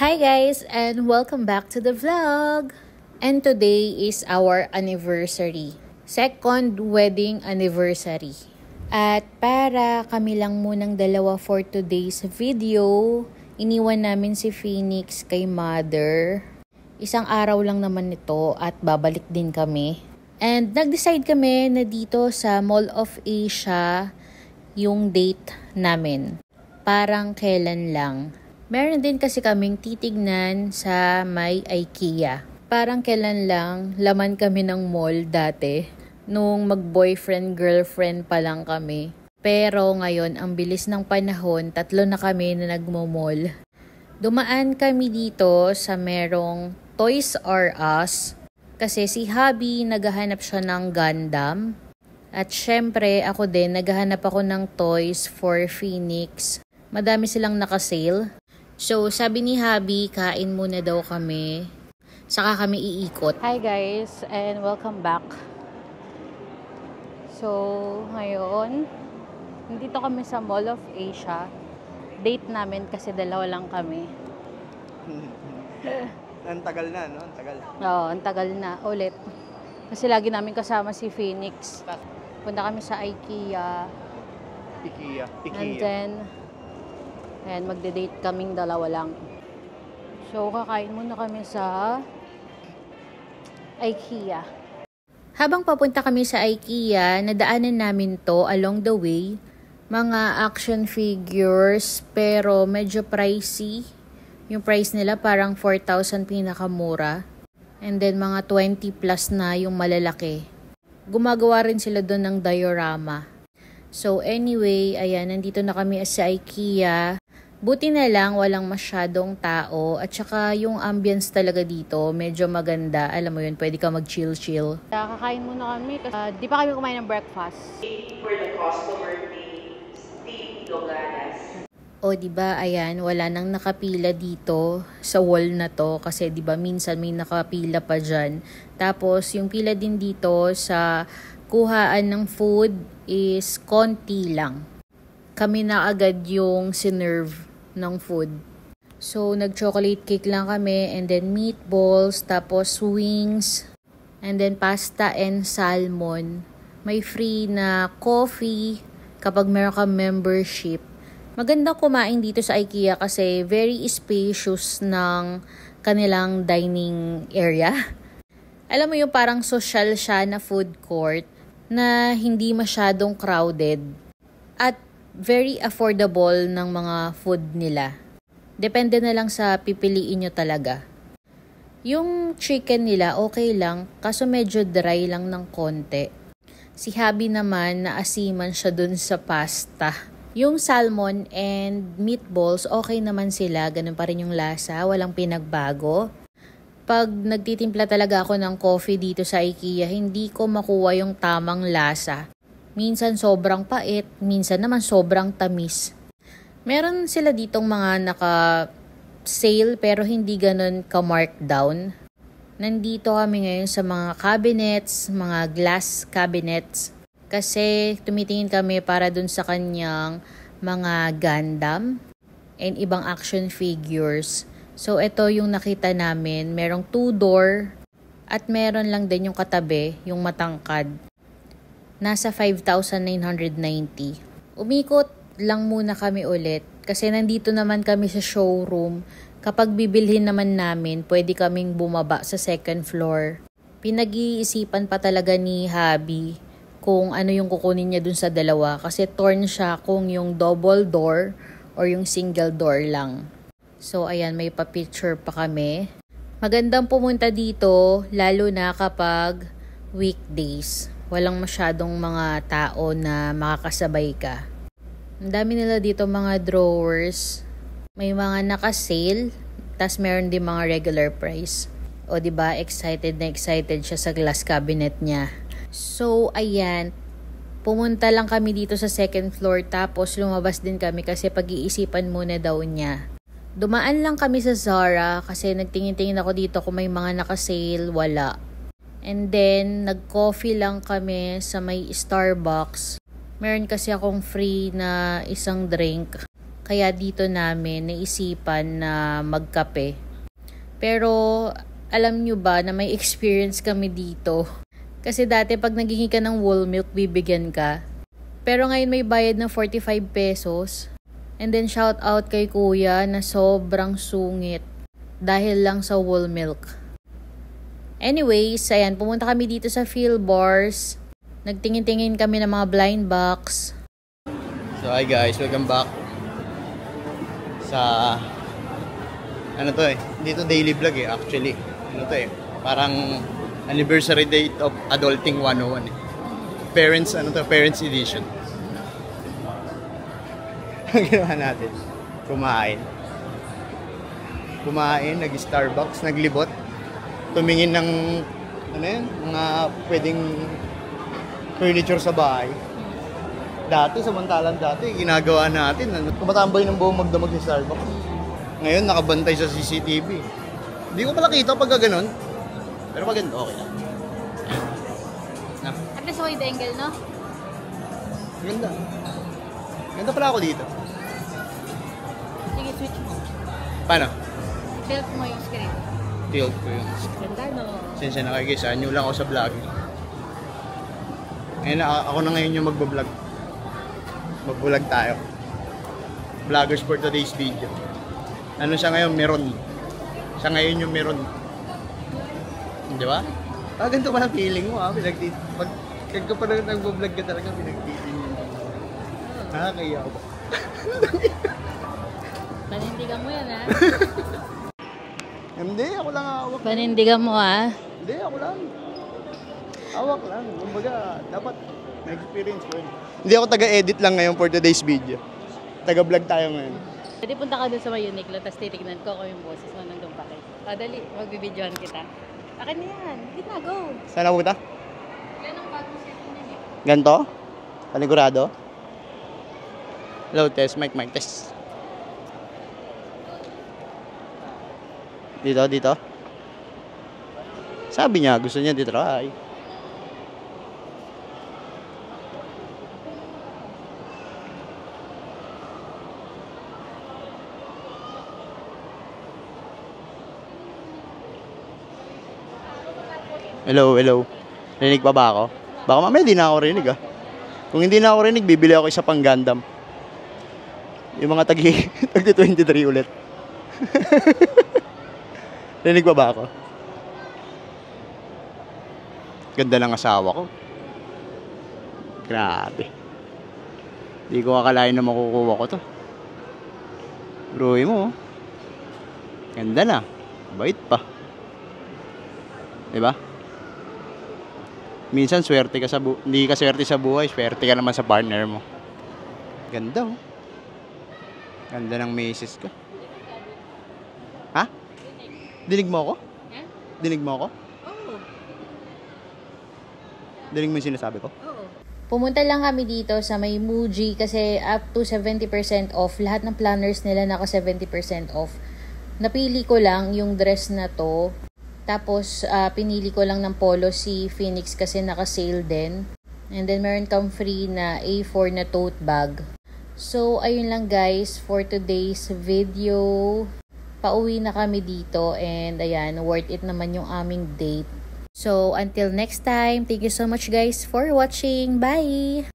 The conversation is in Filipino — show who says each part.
Speaker 1: Hi guys and welcome back to the vlog! And today is our anniversary. Second wedding anniversary. At para kami lang munang dalawa for today's video, iniwan namin si Phoenix kay mother. Isang araw lang naman ito at babalik din kami. And nag-decide kami na dito sa Mall of Asia yung date namin. Parang kailan lang. Meron din kasi kaming titignan sa may IKEA. Parang kailan lang, laman kami ng mall dati. Nung mag-boyfriend-girlfriend pa lang kami. Pero ngayon, ang bilis ng panahon, 3 na kami na nagmo-mall. Dumaan kami dito sa merong Toys R Us. Kasi si Hubby, naghahanap siya ng Gundam. At syempre, ako din, naghahanap ako ng toys for Phoenix. Madami silang nakasale. So, sabi ni Hubby, kain muna daw kami. Saka kami iikot. Hi guys, and welcome back. So, ngayon, nandito kami sa Mall of Asia. Date namin kasi dalawa lang kami.
Speaker 2: Ang tagal na, no? Ang tagal.
Speaker 1: Oo, ang tagal na. Ulit. Kasi lagi namin kasama si Phoenix. Punta kami sa IKEA. And then, ayan, magde-date kaming dalawa lang. So, kakain muna kami sa IKEA. Habang papunta kami sa IKEA, nadaanan namin to along the way. Mga action figures, pero medyo pricey. Yung price nila parang 4,000 pinakamura. And then mga 20 plus na yung malalaki. Gumagawa rin sila doon ng diorama. So anyway, ayan, nandito na kami sa IKEA. Buti na lang walang masyadong tao at saka yung ambience talaga dito medyo maganda. Alam mo yun, pwede ka mag-chill-chill. Kakain muna kami kasi di pa kami kumain ng breakfast.
Speaker 3: For the customer names, Steve Doganas.
Speaker 1: O diba, ayan, wala nang nakapila dito sa wall na to kasi diba minsan may nakapila pa dyan. Tapos yung pila din dito sa kuhaan ng food is konti lang. Kami na agad yung sinerve ng food. So, nag-chocolate cake lang kami and then meatballs, tapos wings, and then pasta and salmon. May free na coffee kapag meron ka membership. Maganda kumain dito sa IKEA kasi very spacious ng kanilang dining area. Alam mo yung parang social siya na food court na hindi masyadong crowded at very affordable ng mga food nila. Depende na lang sa pipiliin nyo talaga. Yung chicken nila okay lang, kaso medyo dry lang ng konti. Si Hubby naman, naasiman siya dun sa pasta. Yung salmon and meatballs, okay naman sila. Ganun pa rin yung lasa, walang pinagbago. Pag nagtitimpla talaga ako ng coffee dito sa IKEA, hindi ko makuha yung tamang lasa. Minsan sobrang pait, minsan naman sobrang tamis. Meron sila ditong mga naka-sale pero hindi ganun ka-markdown. Nandito kami ngayon sa mga cabinets, mga glass cabinets. Kasi tumitingin kami para dun sa kanyang mga Gundam and ibang action figures. So ito yung nakita namin, merong 2-door at meron lang din yung katabi, yung matangkad. Nasa 5,990. Umikot lang muna kami ulit kasi nandito naman kami sa showroom. Kapag bibilhin naman namin, pwede kaming bumaba sa second floor. Pinag-iisipan pa talaga ni Hubby kung ano yung kukunin niya dun sa dalawa kasi torn siya kung yung double door or yung single door lang. So ayan, may pa-picture pa kami. Magandang pumunta dito lalo na kapag weekdays. Walang masyadong mga tao na makakasabay ka. Ang dami nila dito mga drawers. May mga naka-sale. Tas meron din mga regular price. O diba, excited na excited siya sa glass cabinet niya. So, ayan. Pumunta lang kami dito sa second floor. Tapos lumabas din kami kasi pag-iisipan muna daw niya. Dumaan lang kami sa Zara kasi nagtingin-tingin ako dito kung may mga naka-sale. Wala. And then, nag-coffee lang kami sa may Starbucks. Meron kasi akong free na isang drink. Kaya dito namin naisipan na magkape. Pero alam nyo ba na may experience kami dito? Kasi dati pag naghingi ka ng whole milk, bibigyan ka. Pero ngayon may bayad ng 45 pesos. And then shout out kay kuya na sobrang sungit. Dahil lang sa whole milk. Anyways, ayan, pumunta kami dito sa Philbars. Nagtingin-tingin kami ng mga blind box.
Speaker 2: So hi guys, welcome back sa ano to dito daily vlog actually. Ano to parang anniversary date of Adulting 101 Parents edition. Ang ginawa natin, kumain, nag-Starbucks, naglibot, tumingin ng mga pwedeng furniture sa bahay. Samantalang dati, ginagawa natin, tumatambay ng buong magdamag sa Starbucks. Ngayon, nakabantay sa CCTV. Hindi ko pala kita pag gano'n. Pero pag ganito, okay lang.
Speaker 1: At least wide angle, no?
Speaker 2: Ganda. Ganda pala ako dito.
Speaker 1: Sige, switch mo.
Speaker 2: Paano?
Speaker 1: Tilt mo yung screen.
Speaker 2: Tilt ko yun.
Speaker 1: Ganda, no?
Speaker 2: Since na kayo guys, new lang ako sa vlog. Ngayon, ako na ngayon yung magbablog. Mag-vlog tayo. Vloggers for today's video. Ano siya ngayon? Meron. Siya ngayon yung meron. Di ba? Ganito pa na feeling mo pag ka pa nag-vlog ka talaga, pinagtitin mo. Nakakaya ako.
Speaker 1: Panindigan mo yan, ha?
Speaker 2: Hindi, ako lang hawak.
Speaker 1: Panindigan mo, ha?
Speaker 2: Hindi, ako lang. Hawak lang. Kumbaga, dapat na-experience ko yun. Hindi ako taga-edit lang ngayon for today's video. Taga-vlog tayo ngayon.
Speaker 1: Pwede punta ka dun sa may Uniqlo, tapos titignan ko kung yung boses mo nandun pa kayo. Dali, magbibidyohan kita. Akin na yan. Hindi na, go.
Speaker 2: Saan ako punta?
Speaker 1: Yan ang bagong setting niya, eh.
Speaker 2: Ganto? Panigurado? Hello, test. Mic, test. Dito. Sabi niya, gusto niya di-try. Hello. Rinig pa ba ako? Baka mamaya di na ako rinig Kung hindi na ako rinig, bibili ako isa pang Gundam. Yung mga tagi 23 ulit. Rinig pa ba ako? Ganda ng asawa ko. Grabe. Di ko akalain na makukuha ko to. Bro mo. Ganda na. Bait pa. Diba? Minsan swerte ka hindi ka swerte sa buhay, swerte ka naman sa partner mo. Ganda Ganda ng misis ko. Ha? Dinig mo ako? Dinig mo ako?
Speaker 1: Oo.
Speaker 2: Dinig mo yung sinasabi ko?
Speaker 1: Oo. Pumunta lang kami dito sa may Muji kasi up to 70% off. Lahat ng planners nila naka 70% off. Napili ko lang yung dress na to. Tapos, pinili ko lang ng polo si Phoenix kasi naka-sale din. And then, meron kang free na A4 na tote bag. So, ayun lang guys for today's video. Pauwi na kami dito and ayan, worth it naman yung aming date. So, until next time, thank you so much guys for watching. Bye!